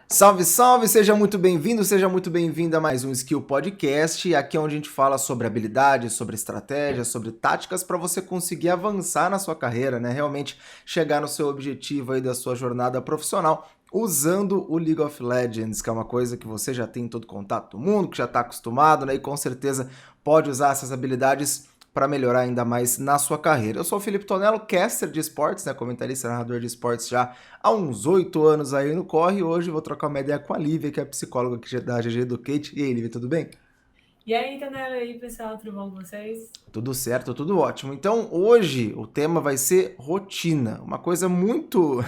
Salve, salve! Seja muito bem-vindo, seja muito bem-vinda a mais um Skill Podcast. Aqui é onde a gente fala sobre habilidades, sobre estratégias, sobre táticas para você conseguir avançar na sua carreira, né? Realmente chegar no seu objetivo aí da sua jornada profissional usando o League of Legends, que é uma coisa que você já tem todo contato do mundo, que já está acostumado, né? E com certeza pode usar essas habilidades para melhorar ainda mais na sua carreira. Eu sou o Felipe Tonello, caster de esportes, né? Comentarista, narrador de esportes já há uns 8 anos aí no corre. Hoje vou trocar uma ideia com a Lívia, que é psicóloga aqui da GG Educate. E aí, Lívia, tudo bem? E aí, Tanela, aí, pessoal, tudo bom com vocês? Tudo certo, tudo ótimo. Então, hoje o tema vai ser rotina, uma coisa muito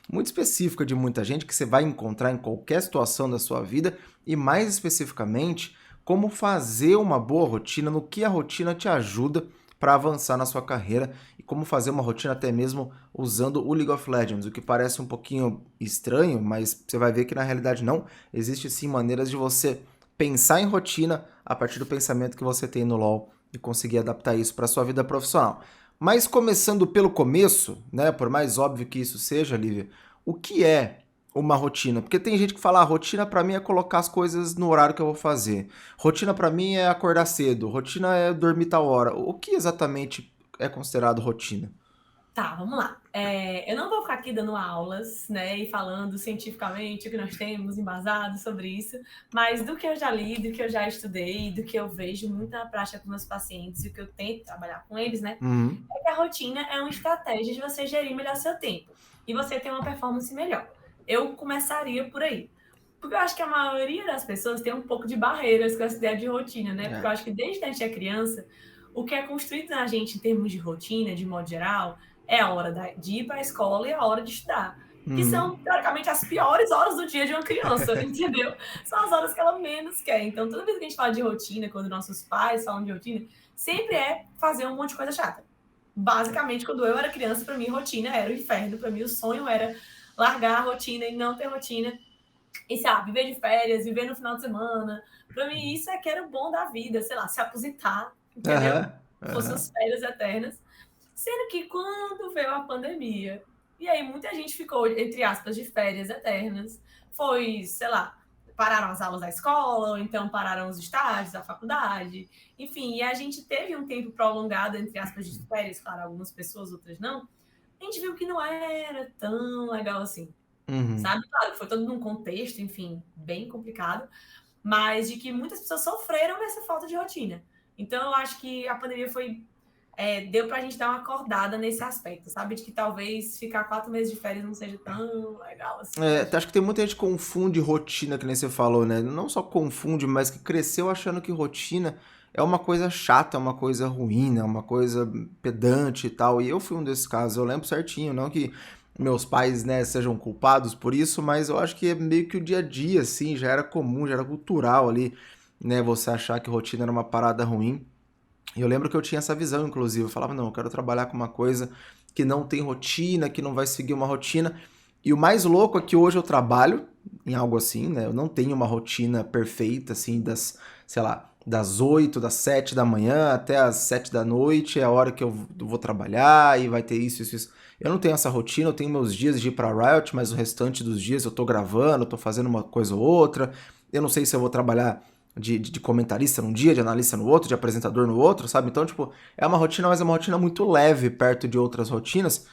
muito específica de muita gente que você vai encontrar em qualquer situação da sua vida e mais especificamente como fazer uma boa rotina, no que a rotina te ajuda para avançar na sua carreira e como fazer uma rotina até mesmo usando o League of Legends, o que parece um pouquinho estranho, mas você vai ver que na realidade não, existe sim maneiras de você pensar em rotina a partir do pensamento que você tem no LoL e conseguir adaptar isso para sua vida profissional. Mas começando pelo começo, né, por mais óbvio que isso seja, Lívia, o que é uma rotina? Porque tem gente que fala, rotina para mim é colocar as coisas no horário que eu vou fazer. Rotina para mim é acordar cedo, rotina é dormir tal hora. O que exatamente é considerado rotina? Tá, vamos lá. Eu não vou ficar aqui dando aulas, né, e falando cientificamente o que nós temos embasado sobre isso, mas do que eu já li, do que eu já estudei, do que eu vejo muito na prática com meus pacientes e o que eu tento trabalhar com eles, né, Uhum. é que a rotina é uma estratégia de você gerir melhor seu tempo e você ter uma performance melhor. Eu começaria por aí. Porque eu acho que a maioria das pessoas tem um pouco de barreiras com essa ideia de rotina, né? Porque eu É. acho que desde que a gente é criança, o que é construído na gente em termos de rotina, de modo geral, é a hora de ir para a escola e a hora de estudar. Que Uhum. são, teoricamente, as piores horas do dia de uma criança, entendeu? São as horas que ela menos quer. Então, toda vez que a gente fala de rotina, quando nossos pais falam de rotina, sempre é fazer um monte de coisa chata. Basicamente, quando eu era criança, para mim, rotina era o inferno. Para mim, o sonho era largar a rotina e não ter rotina. E, sei lá, viver de férias, viver no final de semana. Para mim, isso é que era o bom da vida. Sei lá, se aposentar, entendeu? Aham. Fossem Aham. as férias eternas. Sendo que quando veio a pandemia, e aí muita gente ficou, entre aspas, de férias eternas, foi, sei lá, pararam as aulas da escola, ou então pararam os estágios da faculdade, enfim, e a gente teve um tempo prolongado, entre aspas, de férias, claro, algumas pessoas, outras não, a gente viu que não era tão legal assim, Uhum. sabe? Claro, foi todo num contexto, enfim, bem complicado, mas de que muitas pessoas sofreram dessa falta de rotina. Então, eu acho que a pandemia deu pra gente dar uma acordada nesse aspecto, sabe? De que talvez ficar 4 meses de férias não seja tão legal assim pra gente. Acho que tem muita gente que confunde rotina, que nem você falou, né? Não só confunde, mas que cresceu achando que rotina é uma coisa chata, é uma coisa ruim, né? Uma coisa pedante e tal. E eu fui um desses casos, eu lembro certinho, não que meus pais, né, sejam culpados por isso, mas eu acho que é meio que o dia a dia, assim, já era comum, já era cultural ali, né? Você achar que rotina era uma parada ruim. E eu lembro que eu tinha essa visão, inclusive. Eu falava, não, eu quero trabalhar com uma coisa que não tem rotina, que não vai seguir uma rotina. E o mais louco é que hoje eu trabalho em algo assim, né? Eu não tenho uma rotina perfeita, assim, sei lá, das 8, das 7 da manhã até as 7 da noite, é a hora que eu vou trabalhar e vai ter isso, isso, isso. Eu não tenho essa rotina, eu tenho meus dias de ir pra Riot, mas o restante dos dias eu tô gravando, eu tô fazendo uma coisa ou outra. Eu não sei se eu vou trabalhar de comentarista num dia, de analista no outro, de apresentador no outro, sabe? Então, tipo, é uma rotina, mas é uma rotina muito leve perto de outras rotinas.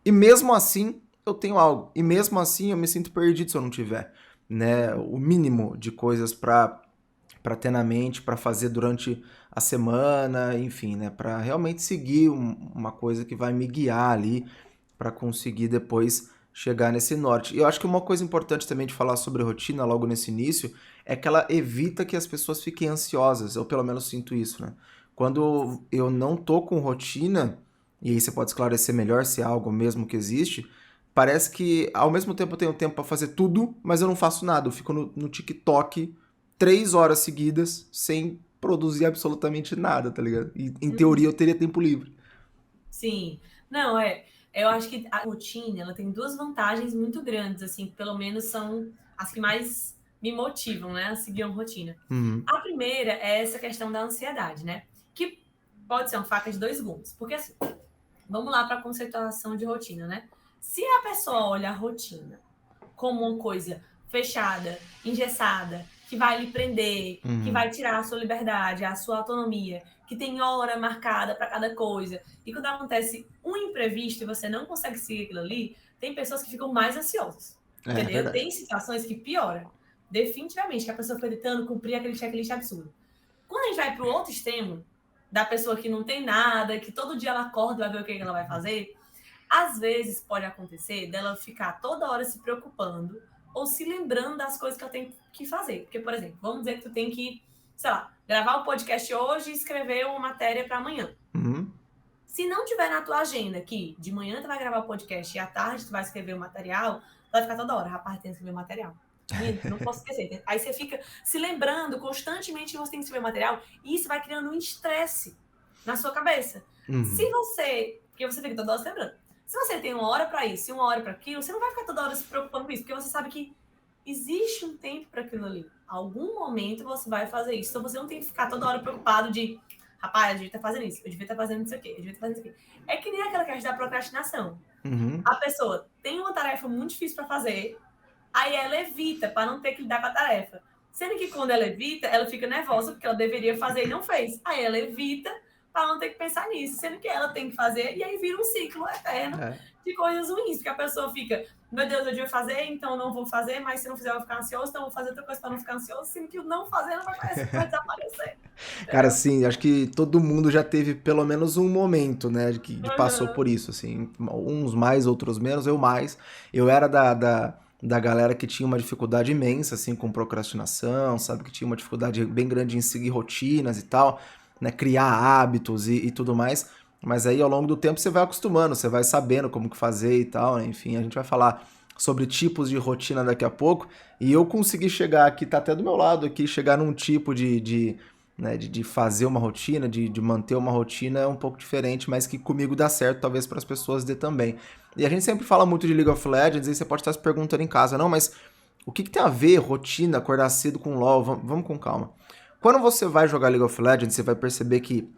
E mesmo assim, eu tenho algo. E mesmo assim, eu me sinto perdido se eu não tiver, né? O mínimo de coisas para ter na mente, para fazer durante a semana, enfim, né? Para realmente seguir uma coisa que vai me guiar ali para conseguir depois chegar nesse norte. E eu acho que uma coisa importante também de falar sobre rotina logo nesse início é que ela evita que as pessoas fiquem ansiosas. Eu pelo menos sinto isso, né? Quando eu não tô com rotina, e aí você pode esclarecer melhor se é algo mesmo que existe, parece que ao mesmo tempo eu tenho tempo para fazer tudo, mas eu não faço nada. Eu fico no TikTok 3 horas seguidas sem produzir absolutamente nada, tá ligado? E em teoria eu Uhum. teria tempo livre. Sim. Não, eu acho que a rotina, ela tem duas vantagens muito grandes, assim, que pelo menos são as que mais me motivam, né, a seguir uma rotina. Uhum. A primeira é essa questão da ansiedade, né? Que pode ser uma faca de dois gumes. Porque assim, vamos lá para a conceituação de rotina, né? Se a pessoa olha a rotina como uma coisa fechada, engessada, que vai lhe prender, que vai tirar a sua liberdade, a sua autonomia, que tem hora marcada para cada coisa. E quando acontece um imprevisto e você não consegue seguir aquilo ali, tem pessoas que ficam mais ansiosas. Entendeu? Verdade. Tem situações que pioram. Definitivamente, que a pessoa foi tentando cumprir aquele checklist absurdo. Quando a gente vai para o outro extremo, da pessoa que não tem nada, que todo dia ela acorda e vai ver o que ela vai fazer, às vezes pode acontecer dela ficar toda hora se preocupando ou se lembrando das coisas que ela tem que fazer. Porque, por exemplo, vamos dizer que tu tem que, sei lá, gravar um podcast hoje e escrever uma matéria para amanhã. Se não tiver na tua agenda que de manhã tu vai gravar o podcast e à tarde tu vai escrever o material, tu vai ficar toda hora, rapaz, tem que escrever o material. Não posso esquecer. Aí você fica se lembrando constantemente que você tem que escrever o material e isso vai criando um estresse na sua cabeça. Se você... Porque você fica toda hora se lembrando. Se você tem uma hora para isso e uma hora para aquilo, você não vai ficar toda hora se preocupando com isso, porque você sabe que existe um tempo para aquilo ali. Algum momento você vai fazer isso. Então você não tem que ficar toda hora preocupado de, rapaz, eu devia estar fazendo isso, eu devia estar fazendo isso aqui, eu devia estar fazendo isso aqui. É que nem aquela questão da procrastinação. A pessoa tem uma tarefa muito difícil para fazer, aí ela evita para não ter que lidar com a tarefa. Sendo que quando ela evita, ela fica nervosa porque ela deveria fazer e não fez. Aí ela evita para não ter que pensar nisso, sendo que ela tem que fazer, e aí vira um ciclo eterno de coisas ruins, porque a pessoa fica, meu Deus, eu devia fazer, então não vou fazer, mas se não fizer eu vou ficar ansioso, então eu vou fazer outra coisa para não ficar ansioso, sendo que o não fazer não vai desaparecer. Cara, assim, acho que todo mundo já teve pelo menos um momento, né, que passou por isso, assim, uns mais, outros menos, eu mais. Eu era da galera que tinha uma dificuldade imensa, assim, com procrastinação, sabe, que tinha uma dificuldade bem grande em seguir rotinas e tal, né, criar hábitos e tudo mais. Mas aí, ao longo do tempo, você vai acostumando, você vai sabendo como que fazer e tal, né? Enfim, a gente vai falar sobre tipos de rotina daqui a pouco. E eu consegui chegar aqui, tá até do meu lado aqui, chegar num tipo né, de fazer uma rotina, de manter uma rotina é um pouco diferente, mas que comigo dá certo, talvez para as pessoas dê também. E a gente sempre fala muito de League of Legends, e você pode estar se perguntando em casa, não, mas o que tem a ver rotina, acordar cedo com LoL? Vamos com calma. Quando você vai jogar League of Legends, você vai perceber que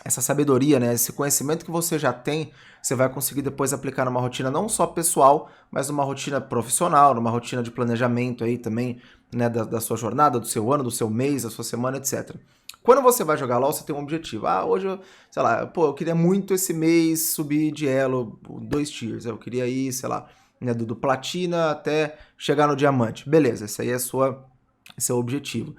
essa sabedoria, né, esse conhecimento que você já tem, você vai conseguir depois aplicar numa rotina não só pessoal, mas numa rotina profissional, numa rotina de planejamento aí também, né, da sua jornada, do seu ano, do seu mês, da sua semana, etc. Quando você vai jogar LoL, você tem um objetivo. Ah, hoje, sei lá, pô, eu queria muito esse mês subir de elo 2 tiers. Eu queria ir, sei lá, né, do platina até chegar no diamante. Beleza, esse aí é esse é o objetivo.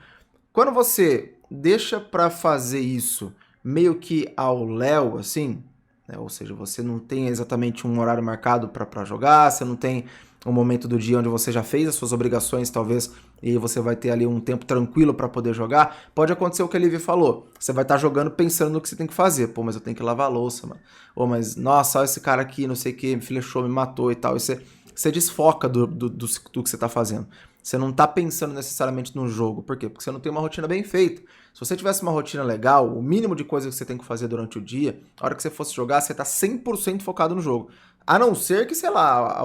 Quando você deixa pra fazer isso meio que ao léu, assim, né, ou seja, você não tem exatamente um horário marcado pra jogar, você não tem um momento do dia onde você já fez as suas obrigações, talvez, e você vai ter ali um tempo tranquilo pra poder jogar, pode acontecer o que a Lívia falou. Você vai estar jogando pensando no que você tem que fazer. Pô, mas eu tenho que lavar a louça, mano. Ou, mas, nossa, olha esse cara aqui, não sei o que, me flechou, me matou e tal. E você desfoca do que você tá fazendo. Você não tá pensando necessariamente no jogo. Por quê? Porque você não tem uma rotina bem feita. Se você tivesse uma rotina legal, o mínimo de coisa que você tem que fazer durante o dia, a hora que você fosse jogar, você tá 100% focado no jogo. A não ser que, sei lá,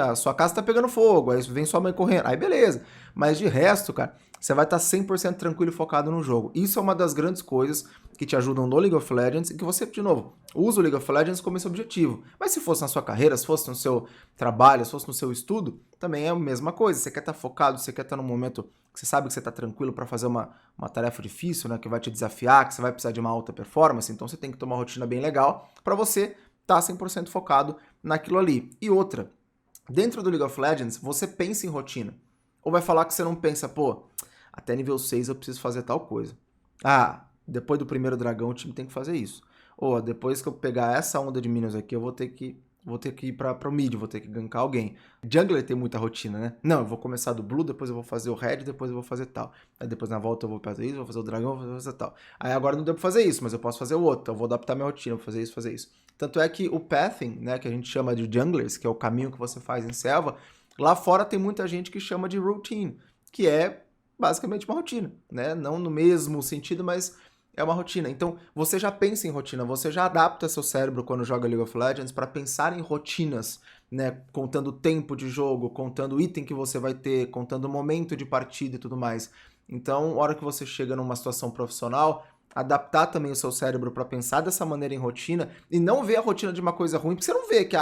a sua casa tá pegando fogo, aí vem sua mãe correndo, aí beleza. Mas de resto, cara, você vai estar 100% tranquilo e focado no jogo. Isso é uma das grandes coisas que te ajudam no League of Legends e que você, de novo, usa o League of Legends como esse objetivo. Mas se fosse na sua carreira, se fosse no seu trabalho, se fosse no seu estudo, também é a mesma coisa. Você quer estar focado, você quer estar num momento que você sabe que você está tranquilo para fazer uma tarefa difícil, né, que vai te desafiar, que você vai precisar de uma alta performance, então você tem que ter uma rotina bem legal para você estar 100% focado naquilo ali. E outra, dentro do League of Legends, você pensa em rotina. Ou vai falar que você não pensa, pô, até nível 6 eu preciso fazer tal coisa. Ah, depois do primeiro dragão o time tem que fazer isso. Ou depois que eu pegar essa onda de minions aqui, eu vou ter que ir pro mid, vou ter que gankar alguém. Jungler tem muita rotina, né? Não, eu vou começar do blue, depois eu vou fazer o red, depois eu vou fazer tal. Aí depois na volta eu vou fazer isso, vou fazer o dragão, vou fazer tal. Aí agora não deu pra fazer isso, mas eu posso fazer o outro. Então eu vou adaptar minha rotina, vou fazer isso, fazer isso. Tanto é que o pathing, né, que a gente chama de junglers, que é o caminho que você faz em selva, lá fora tem muita gente que chama de routine, que é basicamente uma rotina, né? Não no mesmo sentido, mas é uma rotina. Então, você já pensa em rotina, você já adapta seu cérebro quando joga League of Legends para pensar em rotinas, né? Contando o tempo de jogo, contando o item que você vai ter, contando o momento de partida e tudo mais. Então, a hora que você chega numa situação profissional, adaptar também o seu cérebro para pensar dessa maneira em rotina e não ver a rotina de uma coisa ruim, porque você não vê que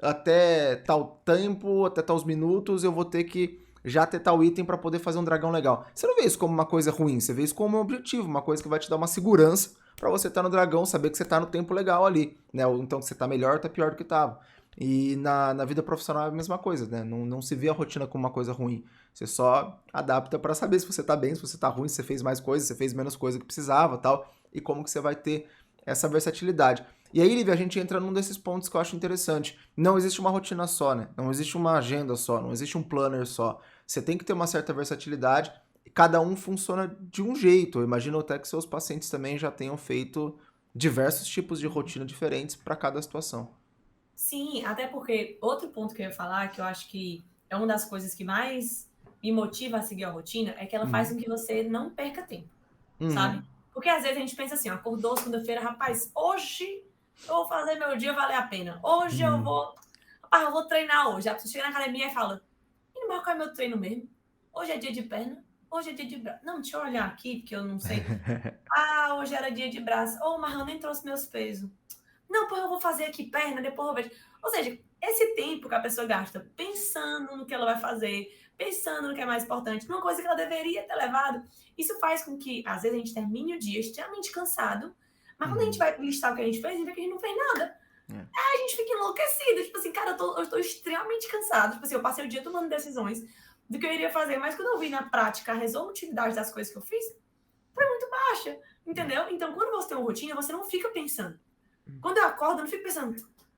até tal tempo, até tais minutos eu vou ter que já ter tal item pra poder fazer um dragão legal. Você não vê isso como uma coisa ruim, você vê isso como um objetivo, uma coisa que vai te dar uma segurança pra você estar no dragão, saber que você tá no tempo legal ali, né? Ou então que você tá melhor ou tá pior do que tava. E na vida profissional é a mesma coisa, né? Não se vê a rotina como uma coisa ruim. Você só adapta pra saber se você tá bem, se você tá ruim, se você fez mais coisas, se você fez menos coisa que precisava, tal, e como que você vai ter essa versatilidade. E aí, Lívia, a gente entra num desses pontos que eu acho interessante. Não existe uma rotina só, né? Não existe uma agenda só, não existe um planner só. Você tem que ter uma certa versatilidade e cada um funciona de um jeito. Eu imagino até que seus pacientes também já tenham feito diversos tipos de rotina diferentes para cada situação. Sim, até porque outro ponto que eu ia falar, que eu acho que é uma das coisas que mais me motiva a seguir a rotina, é que ela faz Uhum. com que você não perca tempo, sabe? Uhum. Porque às vezes a gente pensa assim, ó, acordou segunda-feira, rapaz, hoje eu vou fazer meu dia valer a pena. Hoje eu Uhum. vou, rapaz, eu vou treinar hoje. A pessoa chega na academia e fala, e não qual é meu treino mesmo? Hoje é dia de perna, hoje é dia de braço. Não, deixa eu olhar aqui, porque eu não sei. Ah, hoje era dia de braço. Oh, mas eu nem trouxe meus pesos. Não, pô, eu vou fazer aqui perna, depois eu vejo. Ou seja, esse tempo que a pessoa gasta pensando no que ela vai fazer, pensando no que é mais importante, numa coisa que ela deveria ter levado, isso faz com que, às vezes, a gente termine o dia extremamente cansado, mas quando a gente Uhum. vai listar o que a gente fez, a gente vê que a gente não fez nada. É. Aí a gente fica enlouquecido, tipo assim, cara, eu tô extremamente cansado. Tipo assim, eu passei o dia tomando decisões do que eu iria fazer, mas quando eu vi na prática a resolutividade das coisas que eu fiz, foi muito baixa, entendeu? Então, quando você tem uma rotina, você não fica pensando. Quando eu acordo, eu não fico pensando,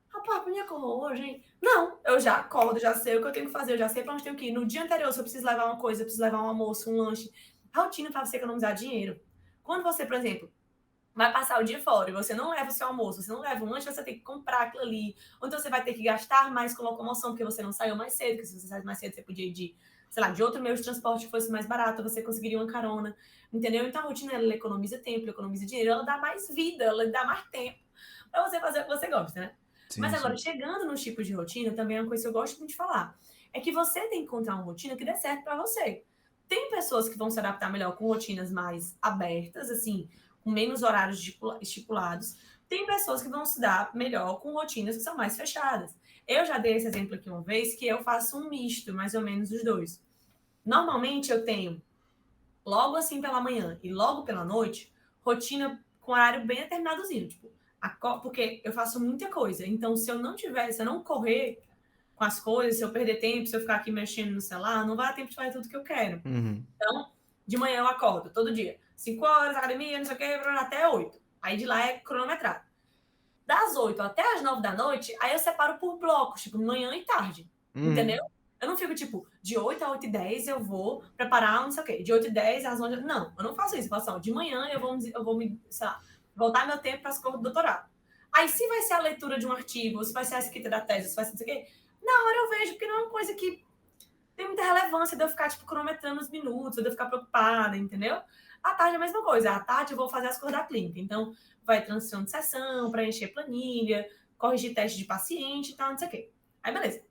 rapaz, pra mim acordou hoje, hein? Não, eu já acordo, já sei o que eu tenho que fazer, eu já sei pra onde tenho que ir. No dia anterior, se eu preciso levar uma coisa, eu preciso levar um almoço, um lanche. A rotina faz você economizar dinheiro. Quando você, por exemplo, vai passar o dia fora e você não leva o seu almoço, você não leva um lanche, você tem que comprar aquilo ali. Ou então você vai ter que gastar mais com locomoção, porque você não saiu mais cedo, porque se você saísse mais cedo, você podia ir de, sei lá, de outro meio de transporte que fosse mais barato, você conseguiria uma carona, entendeu? Então a rotina, ela economiza tempo, ela economiza dinheiro, ela dá mais vida, ela dá mais tempo pra você fazer o que você gosta, né? Mas Sim, agora, sim. chegando nos tipos de rotina, também é uma coisa que eu gosto muito de falar. É que você tem que encontrar uma rotina que dê certo pra você. Tem pessoas que vão se adaptar melhor com rotinas mais abertas, assim, com menos horários estipulados. Tem pessoas que vão se dar melhor com rotinas que são mais fechadas. Eu já dei esse exemplo aqui uma vez, que eu faço um misto, mais ou menos, dos dois. Normalmente eu tenho, logo assim pela manhã e logo pela noite, rotina com horário bem determinadozinho. Tipo, porque eu faço muita coisa. Então, se eu não tiver, se eu não correr com as coisas, se eu perder tempo, se eu ficar aqui mexendo no celular, não vai dar tempo de fazer tudo que eu quero. Uhum. Então, de manhã eu acordo todo dia. 5 horas, academia, não sei o que, até 8. Aí de lá é cronometrado. Das 8 até as 9 da noite, aí eu separo por blocos, tipo, manhã e tarde. Entendeu? Uhum. Eu não fico, tipo, de 8 a 8 e 10 eu vou preparar não sei o quê. De 8 e 10 às 11. Não, eu não faço isso. Eu faço, ó, de manhã eu vou me, sei lá, voltar meu tempo para as coisas do doutorado. Aí, se vai ser a leitura de um artigo, se vai ser a escrita da tese, se vai ser não sei o quê, na hora eu vejo, porque não é uma coisa que tem muita relevância de eu ficar, tipo, cronometrando os minutos, de eu ficar preocupada, entendeu? À tarde é a mesma coisa. À tarde eu vou fazer as coisas da clínica. Então, vai transição de sessão, preencher planilha, corrigir teste de paciente e tal, não sei o quê. Aí, beleza.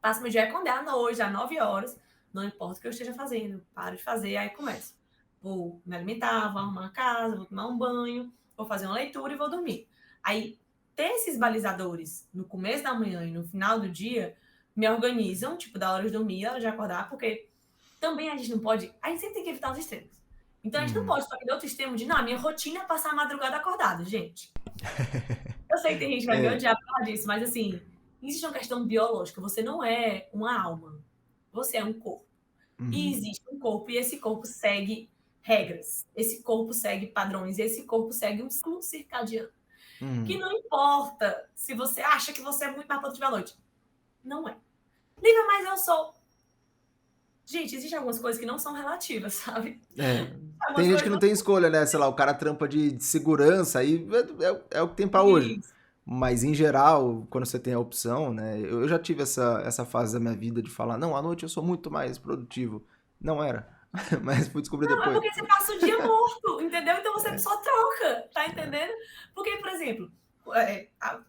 Passo meu dia quando é à noite, às 9 horas. Não importa o que eu esteja fazendo. Paro de fazer, aí começo. Vou me alimentar, vou arrumar a casa, vou tomar um banho, vou fazer uma leitura e vou dormir. Aí, ter esses balizadores no começo da manhã e no final do dia me organizam, tipo, da hora de dormir, hora de acordar, porque também a gente não pode. A gente sempre tem que evitar os extremos. Então a gente não Uhum. pode fazer outro extremo de, não, a minha rotina é passar a madrugada acordada, gente. Eu sei que tem gente que vai me É. odiar por causa disso, mas assim, existe uma questão biológica. Você não é uma alma. Você é um corpo. E Uhum. existe um corpo, e esse corpo segue regras. Esse corpo segue padrões, esse corpo segue um ciclo circadiano. Que Uhum. não importa se você acha que você é muito mais produtivo à noite. Não é. Liga, mas eu sou. Gente, existem algumas coisas que não são relativas, sabe? É. Tem Algumas gente que coisas não não tem escolha, né? Sei lá, o cara trampa de segurança, aí é o que tem pra hoje. são. Mas em geral, quando você tem a opção, né? Eu já tive essa fase da minha vida de falar, não, à noite eu sou muito mais produtivo. Não era, mas fui descobrir Não, é depois. porque você passa o dia morto, entendeu? Então você É, só troca, tá é. entendendo? Porque, por exemplo,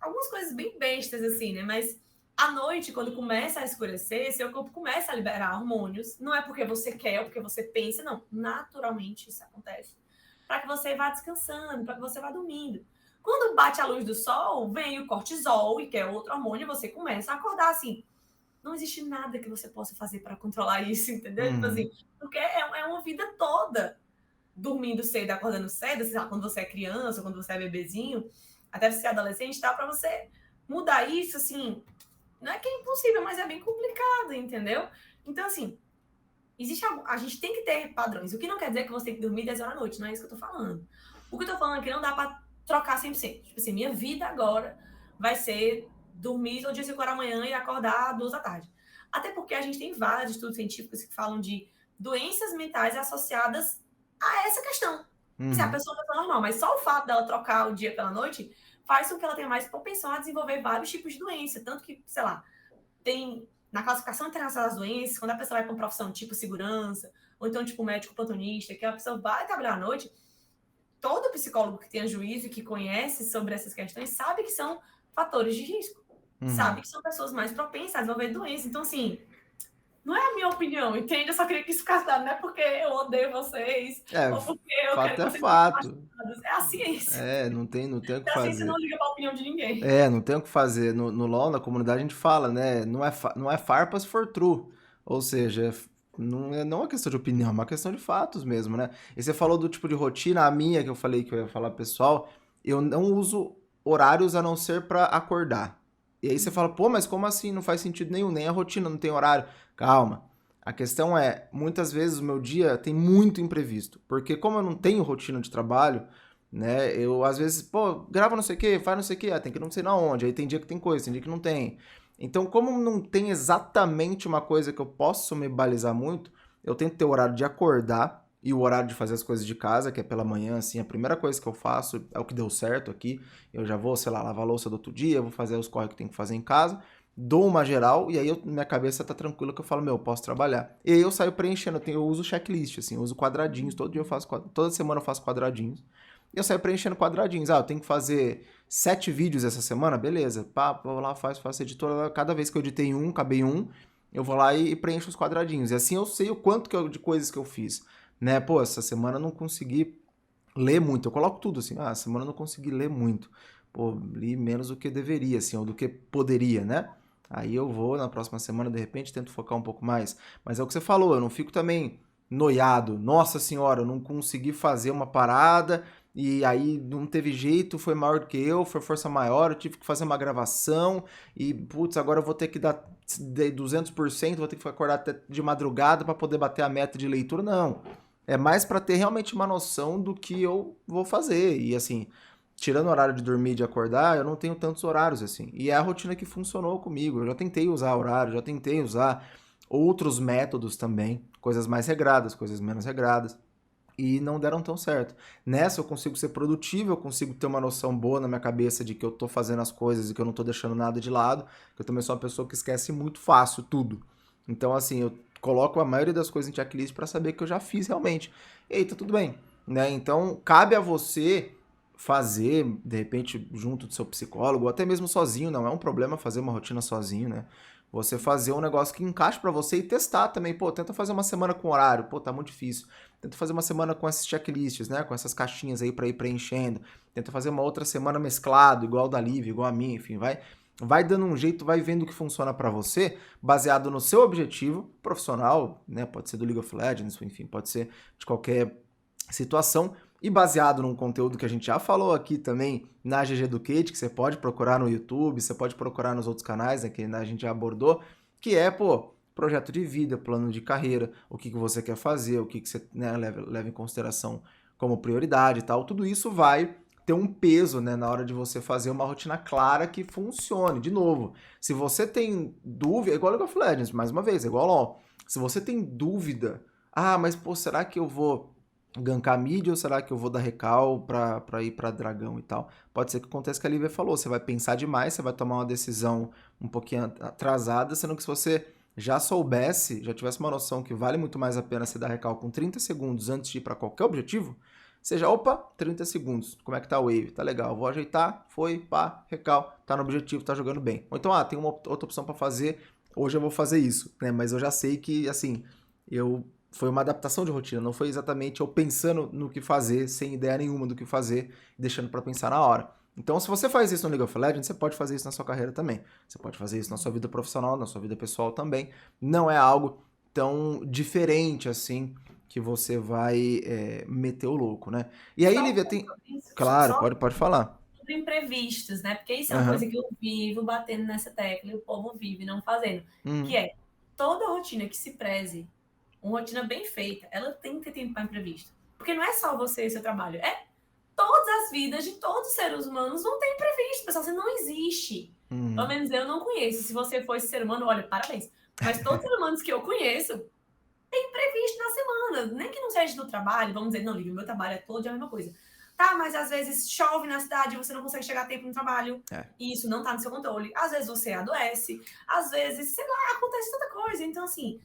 algumas coisas bem bestas, assim, né? Mas à noite, quando começa a escurecer, seu corpo começa a liberar hormônios. Não é porque você quer ou porque você pensa, não. Naturalmente isso acontece. Para que você vá descansando, para que você vá dormindo. Quando bate a luz do sol, vem o cortisol, e que é outro hormônio, você começa a acordar assim. não existe nada que você possa fazer para controlar isso, entendeu? Tipo assim, Uhum. porque é uma vida toda dormindo cedo, acordando cedo, sei lá, quando você é criança, quando você é bebezinho, até você ser adolescente, tá? Para você mudar isso, assim, não é que é impossível, mas é bem complicado, entendeu? Então, assim, a gente tem que ter padrões. O que não quer dizer que você tem que dormir 10 horas da noite, não é isso que eu tô falando. O que eu tô falando é que não dá pra trocar 100%. Tipo assim, minha vida agora vai ser dormir ou dia 5 horas da manhã e acordar 2 da tarde. Até porque a gente tem vários estudos científicos que falam de doenças mentais associadas a essa questão. Se a Uhum. pessoa é normal, mas só o fato dela trocar o dia pela noite faz com que ela tenha mais propensão a desenvolver vários tipos de doença. Tanto que, sei lá, tem na classificação internacional das doenças, quando a pessoa vai para uma profissão tipo segurança, ou então tipo médico plantonista, que a pessoa vai trabalhar à noite, todo psicólogo que tenha juízo e que conhece sobre essas questões sabe que são fatores de risco. Uhum. Sabe que são pessoas mais propensas a desenvolver doença. Então, assim, não é a minha opinião, entende? Eu só queria que isso ficasse claro, não é porque eu odeio vocês, É, ou porque eu quero fato que é vocês fiquem fato. machucados. É a ciência. É, não tem o que A ciência não fazer. liga para a opinião de ninguém. É, não tem o que fazer. No LoL, na comunidade, a gente fala, né? Não é farpa se for true. Ou seja, não é uma questão de opinião, é uma questão de fatos mesmo, né? E você falou do tipo de rotina, a minha, que eu falei que eu ia falar pessoal, eu não uso horários a não ser pra acordar. E aí você fala, pô, mas como assim? Não faz sentido nenhum, nem a rotina não tem horário. Calma. A questão é, muitas vezes o meu dia tem muito imprevisto. Porque como eu não tenho rotina de trabalho, né? Eu, às vezes, pô, grava não sei o que, faz não sei o que, tem que ir não sei na onde, aí tem dia que tem coisa, tem dia que não tem. Então, como não tem exatamente uma coisa que eu posso me balizar muito, eu tento ter o horário de acordar e o horário de fazer as coisas de casa, que é pela manhã, assim, a primeira coisa que eu faço é o que deu certo aqui. Eu já vou, sei lá, lavar a louça do outro dia, vou fazer os corre que tem que fazer em casa, dou uma geral e aí minha cabeça tá tranquila que eu falo, meu, eu posso trabalhar. E aí eu saio preenchendo, eu uso checklist, assim, eu uso quadradinhos, todo dia eu faço, toda semana eu faço quadradinhos. E eu saio preenchendo quadradinhos. Ah, eu tenho que fazer 7 vídeos essa semana? Beleza. Pá, vou lá, faço editora. Cada vez que eu editei um, acabei um, eu vou lá e preencho os quadradinhos. E assim eu sei o quanto de coisas que eu fiz. Né? Pô, essa semana eu não consegui ler muito. Eu coloco tudo assim. Ah, essa semana eu não consegui ler muito. Pô, li menos do que deveria, assim, ou do que poderia, né? Aí eu vou na próxima semana, de repente, tento focar um pouco mais. Mas é o que você falou, eu não fico também noiado. Nossa senhora, eu não consegui fazer uma parada e aí não teve jeito, foi maior do que eu, foi força maior, eu tive que fazer uma gravação e, putz, agora eu vou ter que dar 200%, vou ter que acordar até de madrugada para poder bater a meta de leitura. Não, é mais para ter realmente uma noção do que eu vou fazer. E assim, tirando o horário de dormir e de acordar, eu não tenho tantos horários assim. E é a rotina que funcionou comigo. Eu já tentei usar horário, já tentei usar outros métodos também, coisas mais regradas, coisas menos regradas e não deram tão certo. Nessa eu consigo ser produtivo, eu consigo ter uma noção boa na minha cabeça de que eu tô fazendo as coisas e que eu não tô deixando nada de lado, que eu também sou uma pessoa que esquece muito fácil tudo. Então, assim, eu coloco a maioria das coisas em checklist para saber que eu já fiz realmente. E aí, tá tudo bem, né? Então, cabe a você fazer, de repente, junto do seu psicólogo, ou até mesmo sozinho, não é um problema fazer uma rotina sozinho, né? Você fazer um negócio que encaixe para você e testar também. Pô, tenta fazer uma semana com horário. Pô, tá muito difícil. Tenta fazer uma semana com esses checklists, né? Com essas caixinhas aí para ir preenchendo. Tenta fazer uma outra semana mesclado, igual da Liv, igual a mim, enfim, vai dando um jeito, vai vendo o que funciona para você, baseado no seu objetivo profissional, né? Pode ser do League of Legends, enfim, pode ser de qualquer situação e baseado num conteúdo que a gente já falou aqui também na GG Educate, que você pode procurar no YouTube, você pode procurar nos outros canais, né, que a gente já abordou, que é, pô, projeto de vida, plano de carreira, o que você quer fazer, o que você, né, leva em consideração como prioridade e tal. Tudo isso vai ter um peso, né, na hora de você fazer uma rotina clara que funcione. De novo, se você tem dúvida, é igual League of Legends, mais uma vez, é igual LoL. Se você tem dúvida, ah, mas pô, será que eu vou gankar mid ou será que eu vou dar recal pra ir pra dragão e tal? Pode ser que aconteça que a Lívia falou, você vai pensar demais, você vai tomar uma decisão um pouquinho atrasada, sendo que se você já soubesse, já tivesse uma noção que vale muito mais a pena você dar recal com 30 segundos antes de ir pra qualquer objetivo, você já, opa, 30 segundos, como é que tá a wave? Tá legal, vou ajeitar, foi, pá, recal, tá no objetivo, tá jogando bem. Ou então, tem uma outra opção pra fazer, hoje eu vou fazer isso, né? Mas eu já sei que, assim, foi uma adaptação de rotina, não foi exatamente eu pensando no que fazer, sem ideia nenhuma do que fazer, deixando para pensar na hora. Então, se você faz isso no League of Legends, você pode fazer isso na sua carreira também. Você pode fazer isso na sua vida profissional, na sua vida pessoal também. Não é algo tão diferente assim que você vai meter o louco, né? E aí, Só um Lívia, ponto tem. sobre isso, Claro, pode falar. sobre imprevistos, né? Porque isso é uma coisa Aham. que eu vivo batendo nessa tecla e o povo vive não fazendo. Que Uhum. é toda rotina que se preze, uma rotina bem feita, ela tem que ter tempo para imprevisto. Porque não é só você e seu trabalho, é todas as vidas de todos os seres humanos não tem imprevisto, pessoal, você não existe. Pelo Uhum. menos eu não conheço. Se você for esse ser humano, olha, parabéns. Mas todos os seres humanos que eu conheço tem imprevisto na semana. Nem que não seja do trabalho, vamos dizer, não, Lívia, meu trabalho é todo dia a mesma coisa. Tá, mas às vezes chove na cidade e você não consegue chegar a tempo no trabalho. É. E isso não tá no seu controle. Às vezes você adoece. Às vezes, sei lá, acontece tanta coisa. Então, assim,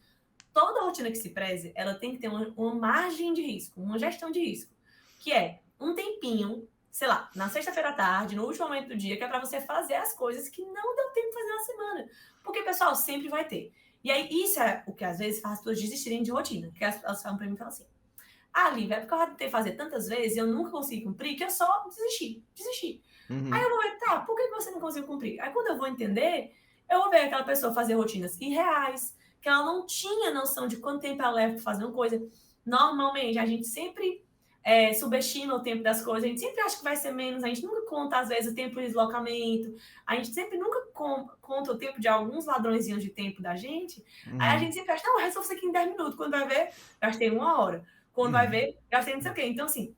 toda rotina que se preze, ela tem que ter uma margem de risco, uma gestão de risco. Que é um tempinho, sei lá, na sexta-feira à tarde, no último momento do dia, que é para você fazer as coisas que não deu tempo de fazer na semana. Porque, pessoal, sempre vai ter. E aí, isso é o que às vezes faz as pessoas desistirem de rotina. Que elas falam pra mim e falam assim: ah, Lívia, é porque eu já tentei fazer tantas vezes e eu nunca consegui cumprir que eu só desisti. Aí Uhum. eu vou ver, tá, por que você não conseguiu cumprir? Aí quando eu vou entender, eu vou ver aquela pessoa fazer rotinas irreais, que ela não tinha noção de quanto tempo ela leva pra fazer uma coisa. Normalmente, a gente sempre subestima o tempo das coisas, a gente sempre acha que vai ser menos, a gente nunca conta, às vezes, o tempo de deslocamento, a gente sempre nunca conta o tempo de alguns ladrõezinhos de tempo da gente, aí a Uhum. gente sempre acha, não, resolve isso aqui em 10 minutos, quando vai ver, gastei 1 hora, quando vai Uhum. ver, gastei não sei o quê. Então, assim,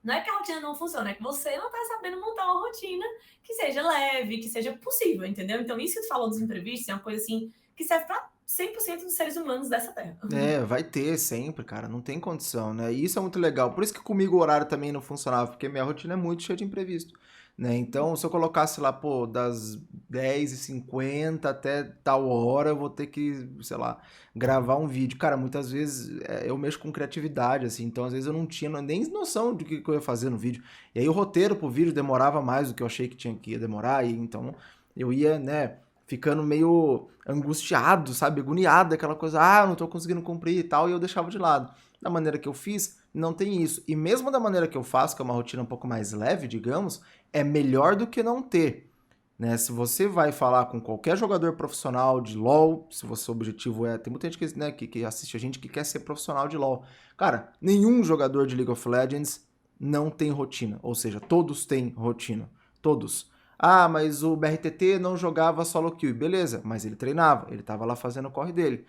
não é que a rotina não funciona, é que você não está sabendo montar uma rotina que seja leve, que seja possível, entendeu? Então, isso que tu falou dos imprevistos é uma coisa, assim, que serve para 100% dos seres humanos dessa terra. É, vai ter sempre, cara, não tem condição, né? E isso é muito legal. Por isso que comigo o horário também não funcionava, porque minha rotina é muito cheia de imprevisto, né? Então, se eu colocasse lá, pô, das 10h50 até tal hora, eu vou ter que, sei lá, gravar um vídeo. Cara, muitas vezes eu mexo com criatividade, assim, então às vezes eu não tinha nem noção do que eu ia fazer no vídeo. E aí o roteiro pro vídeo demorava mais do que eu achei que ia demorar, e então eu ia, né, ficando meio angustiado, sabe? Agoniado, aquela coisa, não tô conseguindo cumprir e tal, e eu deixava de lado. Da maneira que eu fiz, não tem isso. E mesmo da maneira que eu faço, que é uma rotina um pouco mais leve, digamos, é melhor do que não ter. Né? Se você vai falar com qualquer jogador profissional de LoL, se o seu objetivo é. Tem muita gente que, né, que assiste a gente que quer ser profissional de LoL. Cara, nenhum jogador de League of Legends não tem rotina. Ou seja, todos têm rotina. Todos. Ah, mas o BRTT não jogava solo queue. Beleza, mas ele treinava, ele tava lá fazendo o corre dele.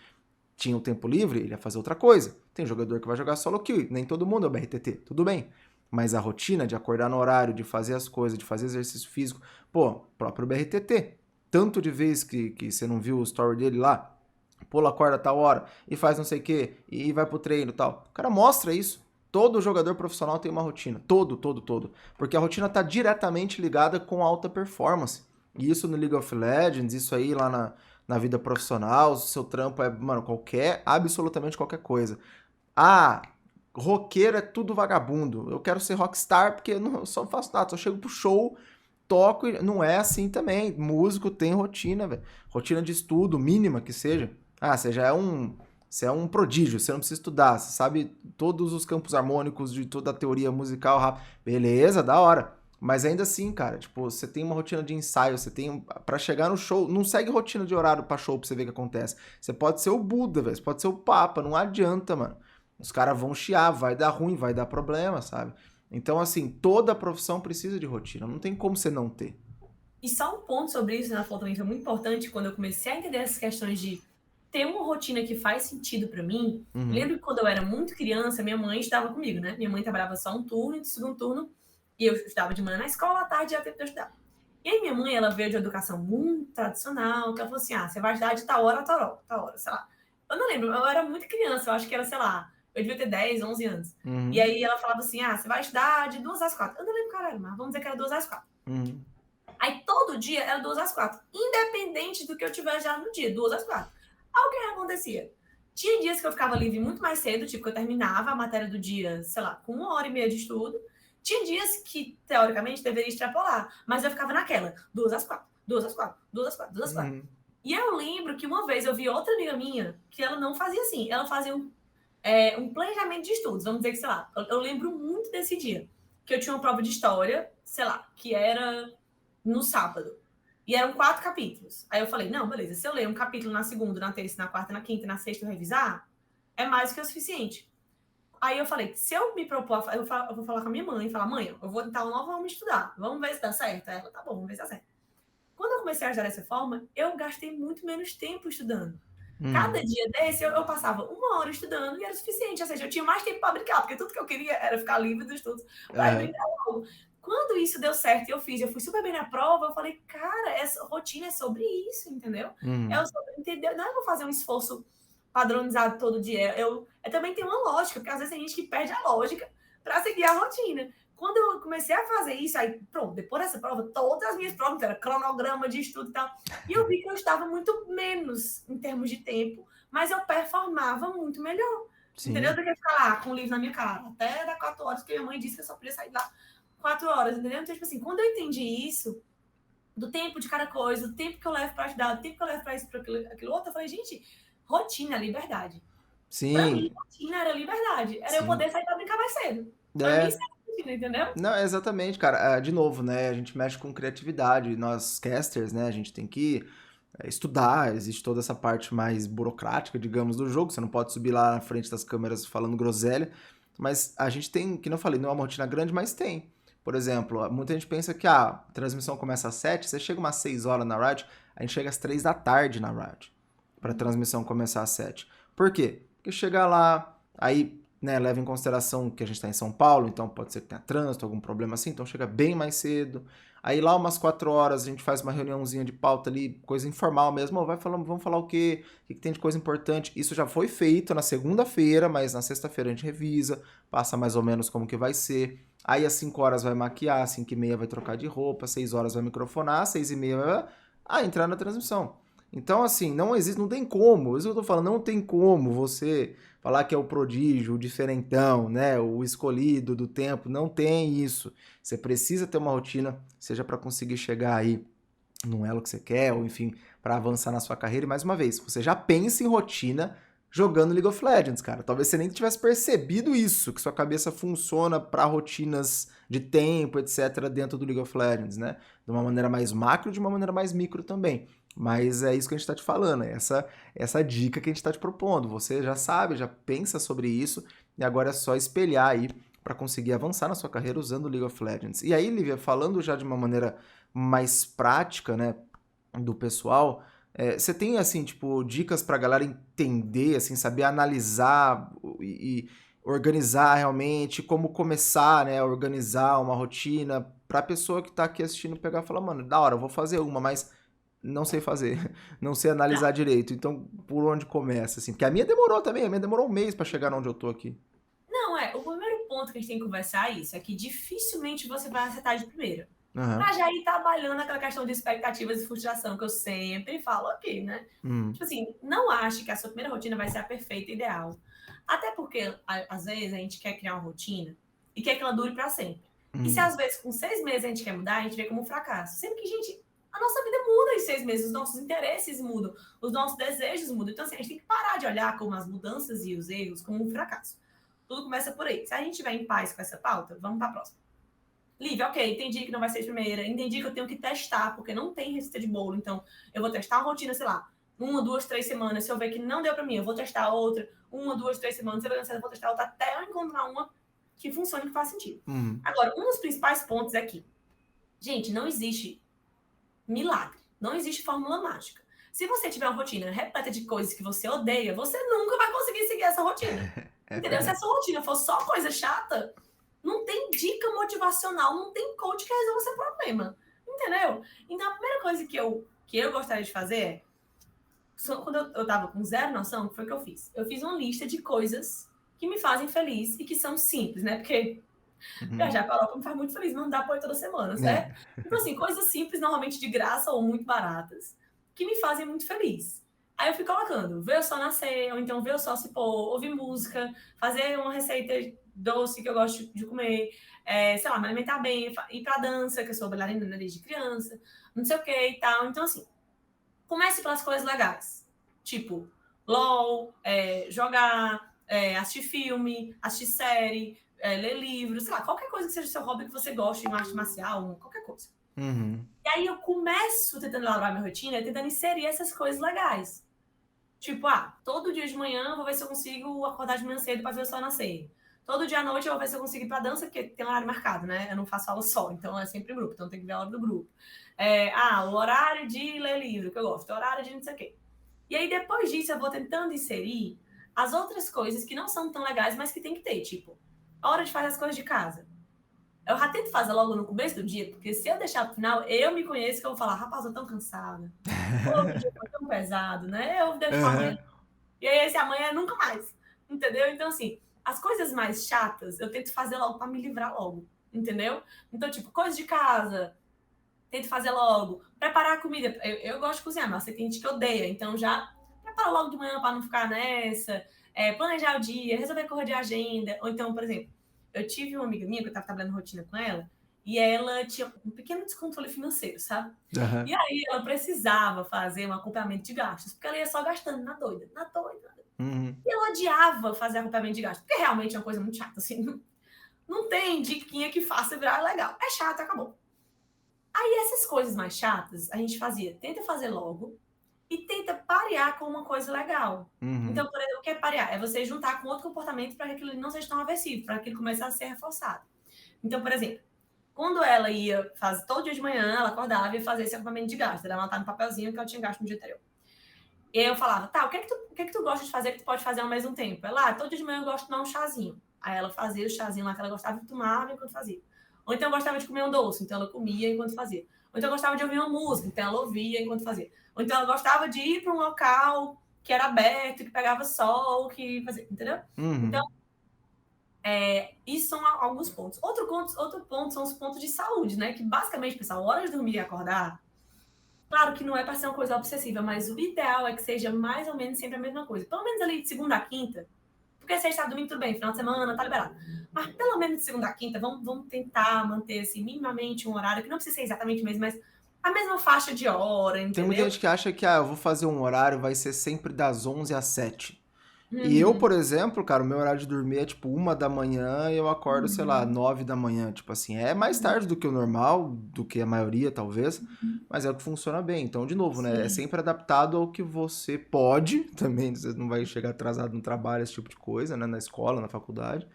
Tinha o tempo livre, ele ia fazer outra coisa. Tem jogador que vai jogar solo queue, nem todo mundo é o BRTT, tudo bem. Mas a rotina de acordar no horário, de fazer as coisas, de fazer exercício físico, pô, próprio BRTT. Tanto de vez que você não viu o story dele lá, pula, acorda a tal hora e faz não sei o que, e vai pro treino e tal. O cara mostra isso. Todo jogador profissional tem uma rotina. Todo. Porque a rotina está diretamente ligada com alta performance. E isso no League of Legends, isso aí lá na vida profissional, o seu trampo é, mano, absolutamente qualquer coisa. Ah, roqueiro é tudo vagabundo. Eu quero ser rockstar porque eu não, só não faço nada, só chego pro show, toco e não é assim também. Músico tem rotina, velho. Rotina de estudo, mínima que seja. Você é um prodígio, você não precisa estudar, você sabe todos os campos harmônicos de toda a teoria musical, beleza, da hora. Mas ainda assim, cara, tipo, você tem uma rotina de ensaio, você tem para chegar no show, não segue rotina de horário para show pra você ver o que acontece. Você pode ser o Buda, velho, você pode ser o Papa, não adianta, mano. Os caras vão chiar, vai dar ruim, vai dar problema, sabe? Então, assim, toda profissão precisa de rotina, não tem como você não ter. E só um ponto sobre isso, né, falou também, foi muito importante quando eu comecei a entender essas questões de ter uma rotina que faz sentido para mim. Uhum. Lembro que quando eu era muito criança, minha mãe estava comigo, né? Minha mãe trabalhava só um turno, e de segundo turno, e eu estudava de manhã na escola, à tarde ia ter tempo de estudar. E aí minha mãe, ela veio de educação muito tradicional, que ela falou assim, você vai estudar de tal hora a tal hora, sei lá. Eu não lembro, eu era muito criança, eu acho que era, sei lá, eu devia ter 10, 11 anos. E Uhum. aí ela falava assim, você vai estudar de 2 às 4. Eu não lembro, caralho, mas vamos dizer que era 2 às 4. Uhum. Aí todo dia era 2 às 4, independente do que eu tiver já no dia, 2 às 4. Aí o que acontecia? Tinha dias que eu ficava livre muito mais cedo, tipo, que eu terminava a matéria do dia, sei lá, com 1 hora e meia de estudo. Tinha dias que, teoricamente, deveria extrapolar, mas eu ficava naquela, 2 às 4, 2 às 4, 2 às 4, 2 às 4. Uhum. E eu lembro que uma vez eu vi outra amiga minha que ela não fazia assim, ela fazia um planejamento de estudos, vamos dizer que, sei lá, eu lembro muito desse dia. que eu tinha uma prova de história, sei lá, que era no sábado. E eram 4 capítulos. Aí eu falei, não, beleza, se eu ler um capítulo na segunda, na terça, na quarta, na quinta, na sexta eu revisar, é mais do que o suficiente. Aí eu falei, se eu me propor, eu vou falar com a minha mãe, falar, mãe, eu vou tentar novamente estudar, vamos ver se dá certo. Aí ela, tá bom, vamos ver se dá certo. Quando eu comecei a ajudar dessa forma, eu gastei muito menos tempo estudando. Cada dia desse, eu passava 1 hora estudando e era o suficiente. Ou seja, eu tinha mais tempo para brincar, porque tudo que eu queria era ficar livre dos estudos para ir Aham. brincar logo. Quando isso deu certo e eu fui super bem na prova, eu falei, cara, essa rotina é sobre isso, entendeu? É sobre entender, não é eu vou fazer um esforço padronizado todo dia. Eu também tem uma lógica, porque às vezes tem gente que perde a lógica para seguir a rotina. Quando eu comecei a fazer isso, aí, pronto, depois dessa prova, todas as minhas provas, era cronograma de estudo e tal, e eu vi que eu estava muito menos em termos de tempo, mas eu performava muito melhor, entendeu? Sim. Do que ficar lá com o livro na minha cara, até dar 4 horas, porque minha mãe disse que eu só podia sair lá 4 horas, entendeu? Então, tipo assim, quando eu entendi isso, do tempo de cada coisa, do tempo que eu levo para estudar, do tempo que eu levo para isso, para aquilo outro, eu falei, gente, rotina é liberdade. Para mim, Sim, rotina era liberdade. Era eu sim. poder sair para brincar mais cedo. Para mim, isso É. era rotina, entendeu? Não, exatamente, cara. De novo, né? A gente mexe com criatividade. Nós, casters, né? A gente tem que estudar. Existe toda essa parte mais burocrática, digamos, do jogo. Você não pode subir lá na frente das câmeras falando groselha. Mas a gente tem, que não eu falei, não é uma rotina grande, mas tem. Por exemplo, muita gente pensa que a transmissão começa às 7, você chega umas 6 horas na rádio, a gente chega às 3 da tarde na rádio, para a transmissão começar às 7. Por quê? Porque chegar lá, aí, né, leva em consideração que a gente está em São Paulo, então pode ser que tenha trânsito, algum problema assim, então chega bem mais cedo. Aí lá umas 4 horas a gente faz uma reuniãozinha de pauta ali, coisa informal mesmo, vai falando, vamos falar o quê? O que tem de coisa importante? Isso já foi feito na segunda-feira, mas na sexta-feira a gente revisa, passa mais ou menos como que vai ser. Aí às 5 horas vai maquiar, 5 e meia vai trocar de roupa, 6 horas vai microfonar, 6 e meia vai entrar na transmissão. Então, assim, não existe, não tem como. Isso que eu tô falando, não tem como você falar que é o prodígio, o diferentão, né? O escolhido do tempo. Não tem isso. Você precisa ter uma rotina, seja para conseguir chegar aí no elo que você quer, ou enfim, para avançar na sua carreira. E mais uma vez, você já pensa em rotina jogando League of Legends, cara. Talvez você nem tivesse percebido isso, que sua cabeça funciona para rotinas de tempo, etc, dentro do League of Legends, né? De uma maneira mais macro, de uma maneira mais micro também. Mas é isso que a gente está te falando, é essa dica que a gente está te propondo. Você já sabe, já pensa sobre isso, e agora é só espelhar aí para conseguir avançar na sua carreira usando o League of Legends. E aí, Lívia, falando já de uma maneira mais prática, né, do pessoal, você tem, assim, tipo, dicas pra galera entender, assim, saber analisar e organizar realmente, como começar, né, a organizar uma rotina pra pessoa que tá aqui assistindo pegar e falar, mano, da hora, eu vou fazer uma, mas não sei fazer, não sei analisar Tá. direito. Então, por onde começa, assim? Porque a minha demorou também, a minha demorou um mês pra chegar onde eu tô aqui. Não, o primeiro ponto que a gente tem que conversar é isso, é que dificilmente você vai acertar de primeira. Pra Aham. já ir trabalhando aquela questão de expectativas e frustração que eu sempre falo aqui, né? Uhum. Tipo assim, não ache que a sua primeira rotina vai ser a perfeita ideal. Até porque, às vezes, a gente quer criar uma rotina e quer que ela dure para sempre. E se Uhum. às vezes com 6 meses a gente quer mudar, a gente vê como um fracasso. Sendo que, gente, a nossa vida muda em 6 meses, os nossos interesses mudam, os nossos desejos mudam. Então, assim, a gente tem que parar de olhar como as mudanças e os erros como um fracasso. Tudo começa por aí. Se a gente estiver em paz com essa pauta, vamos para a próxima. Lívia, ok, entendi que não vai ser de primeira, entendi que eu tenho que testar, porque não tem receita de bolo, então eu vou testar a rotina, sei lá, 1, 2, 3 semanas, se eu ver que não deu para mim, eu vou testar outra, 1, 2, 3 semanas, se eu ver que eu vou testar outra, até eu encontrar uma que funcione, que faz sentido. Uhum. Agora, um dos principais pontos é que, gente, não existe milagre, não existe fórmula mágica. Se você tiver uma rotina repleta de coisas que você odeia, você nunca vai conseguir seguir essa rotina. É Entendeu? Se a verdade. sua rotina for só coisa chata, não tem dica motivacional, não tem coach que resolva esse problema. Entendeu? Então, a primeira coisa que eu gostaria de fazer é, quando eu tava com zero noção, o que foi que eu fiz? Eu fiz uma lista de coisas que me fazem feliz e que são simples, né? Porque Uhum. viajar para a Europa me faz muito feliz, mas não dá apoio toda semana, certo? É. Então, assim, coisas simples, normalmente de graça ou muito baratas, que me fazem muito feliz. Aí eu fui colocando, ver o sol nascer, ou então ver o sol se pôr, ouvir música, fazer uma receita doce que eu gosto de comer, sei lá, me alimentar bem, ir pra dança, que eu sou bailarina né, desde criança, não sei o que e tal. Então, assim, comece pelas coisas legais. Tipo, LOL, jogar, assistir filme, assistir série, ler livros, sei lá, qualquer coisa que seja seu hobby que você goste, uma arte marcial, qualquer coisa. Uhum. E aí eu começo tentando elaborar minha rotina, tentando inserir essas coisas legais. Tipo, todo dia de manhã eu vou ver se eu consigo acordar de manhã cedo para ver o sol nascer. Todo dia à noite eu vou ver se eu consigo ir pra dança, porque tem um horário marcado, né? Eu não faço aula só, então é sempre grupo, então tem que ver a hora do grupo. O horário de ler livro, que eu gosto, o horário de não sei o quê. E aí, depois disso, eu vou tentando inserir as outras coisas que não são tão legais, mas que tem que ter, tipo, a hora de fazer as coisas de casa. Eu já tento fazer logo no começo do dia, porque se eu deixar pro final, eu me conheço que eu vou falar, rapaz, eu tô tão cansada. Hoje o dia foi tão pesado, né? Eu deixo pra amanhã. Uhum. E aí, esse amanhã é nunca mais. Entendeu? Então, assim, as coisas mais chatas, eu tento fazer logo pra me livrar logo. Entendeu? Então, tipo, coisas de casa, tento fazer logo. Preparar a comida. Eu gosto de cozinhar, mas tem gente que odeia. Então, já prepara logo de manhã pra não ficar nessa. Planejar o dia, resolver correr de agenda. Ou então, por exemplo, eu tive uma amiga minha que eu tava trabalhando rotina com ela. E ela tinha um pequeno descontrole financeiro, sabe? Uhum. E aí ela precisava fazer um acompanhamento de gastos, porque ela ia só gastando na doida, na doida. Uhum. E ela odiava fazer acompanhamento de gastos, porque realmente é uma coisa muito chata, assim. Não tem diquinha que faça virar legal. É chato, acabou. Aí essas coisas mais chatas, a gente fazia, tenta fazer logo e tenta parear com uma coisa legal. Uhum. Então, por exemplo, o que é parear? É você juntar com outro comportamento para que aquilo não seja tão aversivo, para que ele comece a ser reforçado. Então, por exemplo, quando ela ia fazer todo dia de manhã, ela acordava e ia fazer esse acompanhamento de gasto. Ela anotava no papelzinho que ela tinha gasto no dia anterior. E aí eu falava, tá, o que é que tu gosta de fazer que tu pode fazer ao mesmo tempo? Ela, todo dia de manhã eu gosto de tomar um chazinho. Aí ela fazia o chazinho lá que ela gostava de tomar enquanto fazia. Ou então eu gostava de comer um doce, então ela comia enquanto fazia. Ou então eu gostava de ouvir uma música, então ela ouvia enquanto fazia. Ou então ela gostava de ir para um local que era aberto, que pegava sol, que fazia, entendeu? Então, Uhum. isso são alguns pontos. Outro ponto são os pontos de saúde, né? Que basicamente, pessoal, hora de dormir e acordar, claro que não é para ser uma coisa obsessiva, mas o ideal é que seja mais ou menos sempre a mesma coisa. Pelo menos ali de segunda a quinta, porque sexta e domingo tudo bem, final de semana tá liberado. Mas pelo menos de segunda a quinta, vamos tentar manter assim, minimamente um horário, que não precisa ser exatamente o mesmo, mas a mesma faixa de hora, Tem muita entendeu? gente que acha que, eu vou fazer um horário, vai ser sempre das 11 às 7. E eu, Uhum, por exemplo, cara, o meu horário de dormir é tipo 1 da manhã e eu acordo, sei lá, uhum, 9 da manhã. Tipo assim, é mais uhum, tarde do que o normal, do que a maioria, talvez, mas é o que funciona bem. Então, de novo, né? É sim. sempre adaptado ao que você pode também. Você não vai chegar atrasado no trabalho, esse tipo de coisa, né? Na escola, na faculdade.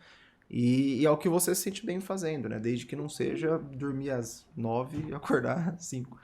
E ao que você se sente bem fazendo, né? Desde que não seja dormir às 9 e acordar às 5.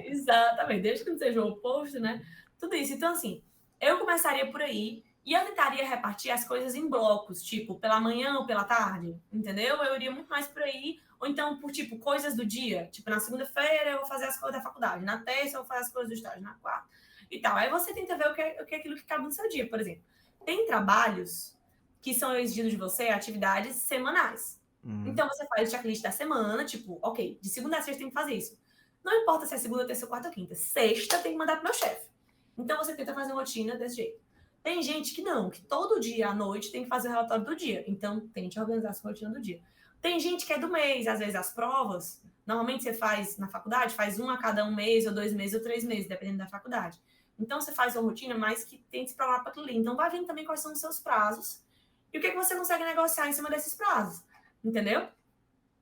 Exatamente. Desde que não seja o oposto, né? Tudo isso. Então, assim, eu começaria por aí e eu tentaria repartir as coisas em blocos, tipo, pela manhã ou pela tarde, entendeu? Eu iria muito mais por aí. Ou então, por, tipo, coisas do dia. Tipo, na segunda-feira eu vou fazer as coisas da faculdade. Na terça eu vou fazer as coisas do estágio. Na quarta e tal. Aí você tenta ver o que é aquilo que cabe no seu dia, por exemplo. Tem trabalhos que são exigidos de você atividades semanais. Uhum. Então, você faz o checklist da semana, tipo, ok, de segunda a sexta tem que fazer isso. Não importa se é segunda, terça, quarta ou quinta. Sexta tem que mandar pro meu chefe. Então você tenta fazer uma rotina desse jeito. Tem gente que não, que todo dia à noite tem que fazer o relatório do dia. Então tente organizar a sua rotina do dia. Tem gente que é do mês, às vezes as provas. Normalmente você faz na faculdade, faz uma a cada um mês, ou 2 meses, ou 3 meses, dependendo da faculdade. Então você faz uma rotina, mas que tem que se programar para aquilo ali. Então vai vendo também quais são os seus prazos e o que, é que você consegue negociar em cima desses prazos. Entendeu?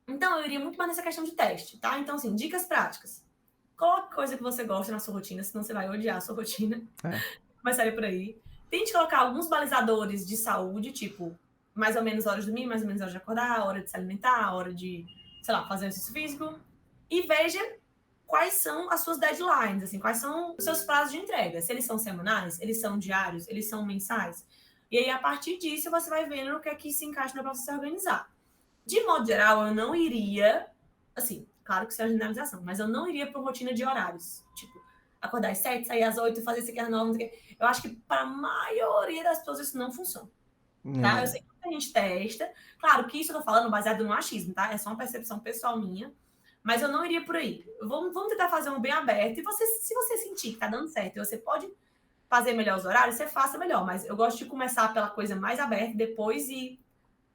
Então, eu iria muito mais nessa questão de teste, tá? Então, assim, dicas práticas. Coloque coisa que você gosta na sua rotina, senão você vai odiar a sua rotina. É. Começaria por aí. Tente colocar alguns balizadores de saúde, tipo, mais ou menos horas de dormir, mais ou menos horas de acordar, hora de se alimentar, hora de, sei lá, fazer exercício físico. E veja quais são as suas deadlines, assim, quais são os seus prazos de entrega. Se eles são semanais, eles são diários, eles são mensais. E aí, a partir disso, você vai vendo o que é que se encaixa para você se organizar. De modo geral, eu não iria, assim, claro que isso é uma generalização, mas eu não iria para rotina de horários. Tipo, acordar às 7, sair às 8, fazer isso aqui às 9, não sei o quê. Eu acho que para a maioria das pessoas isso não funciona, tá? Eu É. sei que muita gente testa. Claro que isso eu tô falando baseado no achismo, tá? É só uma percepção pessoal minha. Mas eu não iria por aí. Vamos tentar fazer um bem aberto. E se você sentir que tá dando certo e você pode fazer melhor os horários, você faça melhor. Mas eu gosto de começar pela coisa mais aberta e depois ir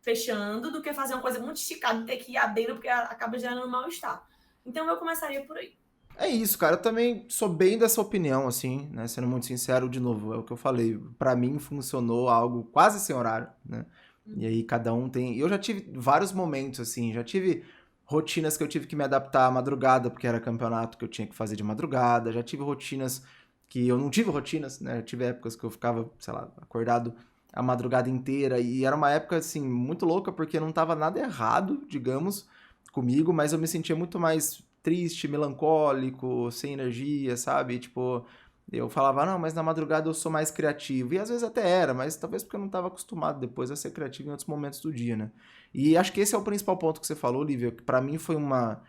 fechando do que fazer uma coisa muito esticada e ter que ir abrindo porque acaba gerando mal-estar. Então eu começaria por aí. É isso, cara. Eu também sou bem dessa opinião, assim, né? Sendo muito sincero, de novo, é o que eu falei. Pra mim funcionou algo quase sem horário, né? E aí cada um tem... Eu já tive vários momentos, assim, já tive rotinas que eu tive que me adaptar à madrugada, porque era campeonato que eu tinha que fazer de madrugada, já tive rotinas que eu não tive rotinas, né? Eu tive épocas que eu ficava, sei lá, acordado a madrugada inteira, e era uma época, assim, muito louca, porque não tava nada errado, digamos, comigo, mas eu me sentia muito mais triste, melancólico, sem energia, sabe? Tipo, eu falava, não, mas na madrugada eu sou mais criativo. E às vezes até era, mas talvez porque eu não estava acostumado depois a ser criativo em outros momentos do dia, né? E acho que esse é o principal ponto que você falou, Lívia, que pra mim foi uma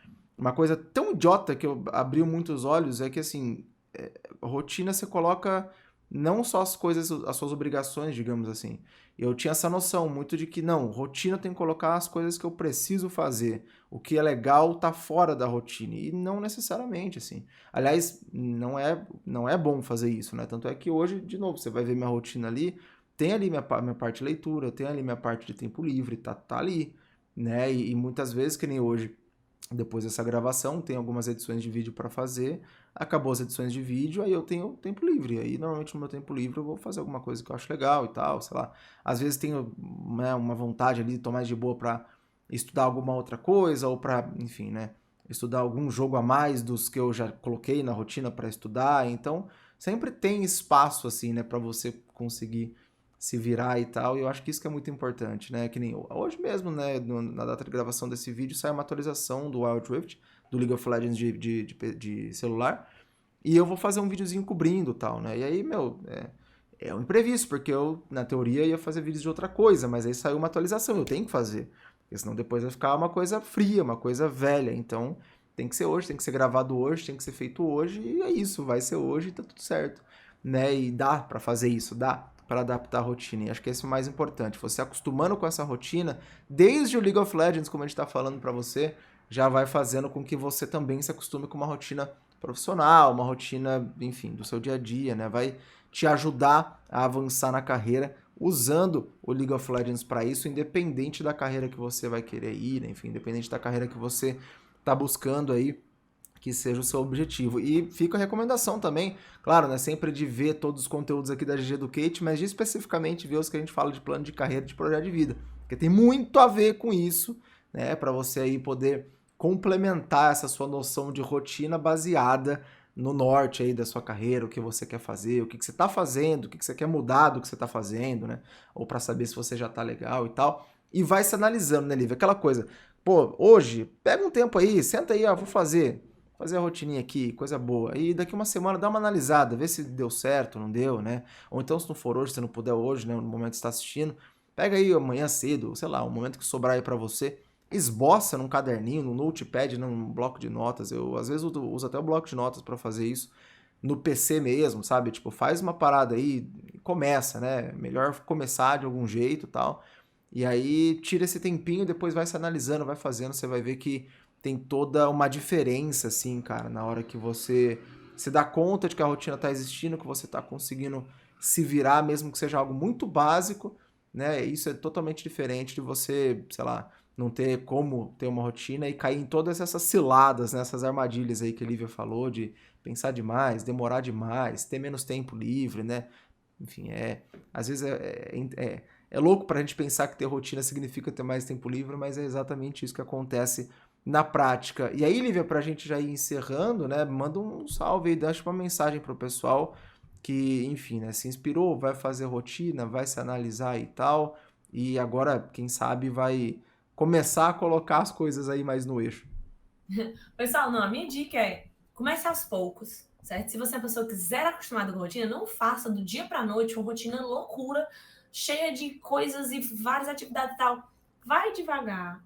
coisa tão idiota que eu abriu muitos olhos, é que assim, rotina você coloca não só as coisas, as suas obrigações, digamos assim. Eu tinha essa noção muito de que não, rotina tem que colocar as coisas que eu preciso fazer. O que é legal tá fora da rotina. E não necessariamente, assim. Aliás, não é bom fazer isso, né? Tanto é que hoje, de novo, você vai ver minha rotina ali, tem ali minha parte de leitura, tem ali minha parte de tempo livre, tá ali, né? E muitas vezes, que nem hoje, depois dessa gravação, tem algumas edições de vídeo para fazer. Acabou as edições de vídeo, aí eu tenho tempo livre. Aí normalmente no meu tempo livre eu vou fazer alguma coisa que eu acho legal e tal, sei lá. Às vezes tenho, né, uma vontade ali de tomar mais de boa para estudar alguma outra coisa ou para, enfim, né, estudar algum jogo a mais dos que eu já coloquei na rotina para estudar. Então, sempre tem espaço assim, né, para você conseguir se virar e tal, e eu acho que isso que é muito importante, né? Que nem hoje mesmo, né? Na data de gravação desse vídeo, sai uma atualização do Wild Rift, do League of Legends de celular, e eu vou fazer um videozinho cobrindo tal, né? E aí, meu, é um imprevisto, porque eu, na teoria, ia fazer vídeos de outra coisa, mas aí saiu uma atualização, eu tenho que fazer, porque senão depois vai ficar uma coisa fria, uma coisa velha, então tem que ser hoje, tem que ser gravado hoje, tem que ser feito hoje, e é isso, vai ser hoje e tá tudo certo, né? E dá pra fazer isso, dá para adaptar a rotina. E acho que esse é o mais importante. Você acostumando com essa rotina, desde o League of Legends, como a gente está falando para você, já vai fazendo com que você também se acostume com uma rotina profissional, uma rotina, enfim, do seu dia a dia, né? Vai te ajudar a avançar na carreira usando o League of Legends para isso, independente da carreira que você vai querer ir, né? Enfim, independente da carreira que você está buscando aí, que seja o seu objetivo. E fica a recomendação também, claro, né, sempre de ver todos os conteúdos aqui da GG Educate, mas de especificamente ver os que a gente fala de plano de carreira, de projeto de vida, porque tem muito a ver com isso, né, para você aí poder complementar essa sua noção de rotina baseada no norte aí da sua carreira, o que você quer fazer, o que você está fazendo, o que você quer mudar do que você está fazendo, né, ou para saber se você já está legal e tal, e vai se analisando, né, Lívia, aquela coisa, pô, hoje, pega um tempo aí, senta aí, ó, vou fazer a rotininha aqui, coisa boa. E daqui uma semana dá uma analisada, vê se deu certo, não deu, né? Ou então se não for hoje, se não puder hoje, né, no momento que está assistindo, pega aí amanhã cedo, sei lá, o momento que sobrar aí para você, esboça num caderninho, num notepad, num bloco de notas. Eu às vezes uso até o bloco de notas para fazer isso no PC mesmo, sabe? Tipo, faz uma parada aí e começa, né? Melhor começar de algum jeito, e tal. E aí tira esse tempinho, depois vai se analisando, vai fazendo, você vai ver que tem toda uma diferença, assim, cara, na hora que você se dá conta de que a rotina tá existindo, que você tá conseguindo se virar, mesmo que seja algo muito básico, né? Isso é totalmente diferente de você, sei lá, não ter como ter uma rotina e cair em todas essas ciladas, né? Essas armadilhas aí que a Lívia falou, de pensar demais, demorar demais, ter menos tempo livre, né? Enfim, às vezes é louco pra gente pensar que ter rotina significa ter mais tempo livre, mas é exatamente isso que acontece na prática. E aí, Lívia, pra gente já ir encerrando, né? Manda um salve aí, deixa uma mensagem pro pessoal que, enfim, né, se inspirou, vai fazer rotina, vai se analisar e tal. E agora, quem sabe, vai começar a colocar as coisas aí mais no eixo. Pessoal, não, a minha dica é comece aos poucos, certo? Se você é uma pessoa que zero acostumada com rotina, não faça do dia para noite uma rotina loucura, cheia de coisas e várias atividades e tal. Vai devagar.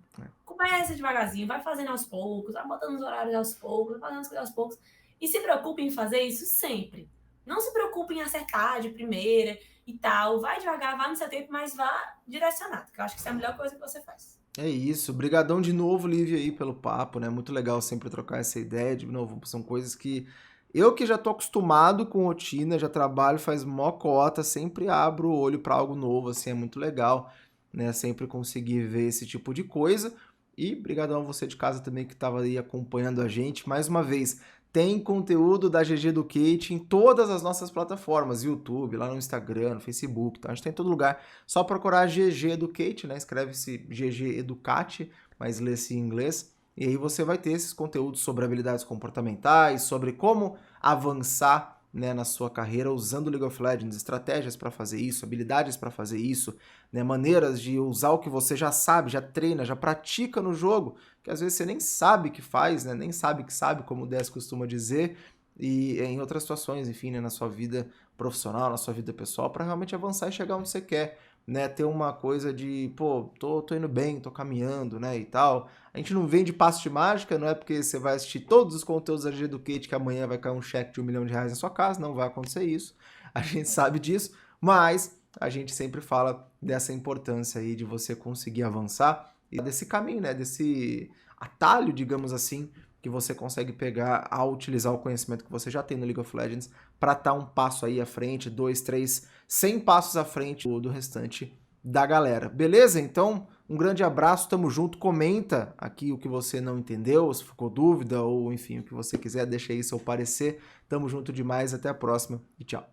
Começa devagarzinho, vai fazendo aos poucos, vai botando os horários aos poucos, vai fazendo as coisas aos poucos. E se preocupe em fazer isso sempre. Não se preocupe em acertar de primeira e tal. Vai devagar, vai no seu tempo, mas vá direcionado, que eu acho que isso é a melhor coisa que você faz. É isso. Brigadão de novo, Lívia, aí pelo papo, né? Muito legal sempre trocar essa ideia. De novo, são coisas que eu que já tô acostumado com rotina, já trabalho faz mó cota, sempre abro o olho para algo novo, assim, é muito legal, né? Sempre conseguir ver esse tipo de coisa. E brigadão a você de casa também que estava aí acompanhando a gente. Mais uma vez, tem conteúdo da GG Educate em todas as nossas plataformas, YouTube, lá no Instagram, no Facebook, então a gente tem em todo lugar. Só procurar GG Educate, né? Escreve-se GG Educate, mas lê-se em inglês. E aí você vai ter esses conteúdos sobre habilidades comportamentais, sobre como avançar, né, na sua carreira usando League of Legends, estratégias para fazer isso, habilidades para fazer isso, né, maneiras de usar o que você já sabe, já treina, já pratica no jogo, que às vezes você nem sabe que faz, né, nem sabe que sabe, como o Dez costuma dizer, e em outras situações, enfim, né, na sua vida profissional, na sua vida pessoal, para realmente avançar e chegar onde você quer, né, ter uma coisa de, pô, tô indo bem, tô caminhando, né, e tal. A gente não vende passo de mágica, não é porque você vai assistir todos os conteúdos da GG Educate que amanhã vai cair um cheque de R$1 milhão na sua casa, não vai acontecer isso, a gente sabe disso, mas a gente sempre fala dessa importância aí de você conseguir avançar e desse caminho, né, desse atalho, digamos assim, que você consegue pegar ao utilizar o conhecimento que você já tem no League of Legends para estar um passo aí à frente, 2, 3, 100 passos à frente do restante da galera. Beleza? Então, um grande abraço, tamo junto, comenta aqui o que você não entendeu, se ficou dúvida ou enfim, o que você quiser, deixa aí seu parecer. Tamo junto demais, até a próxima e tchau.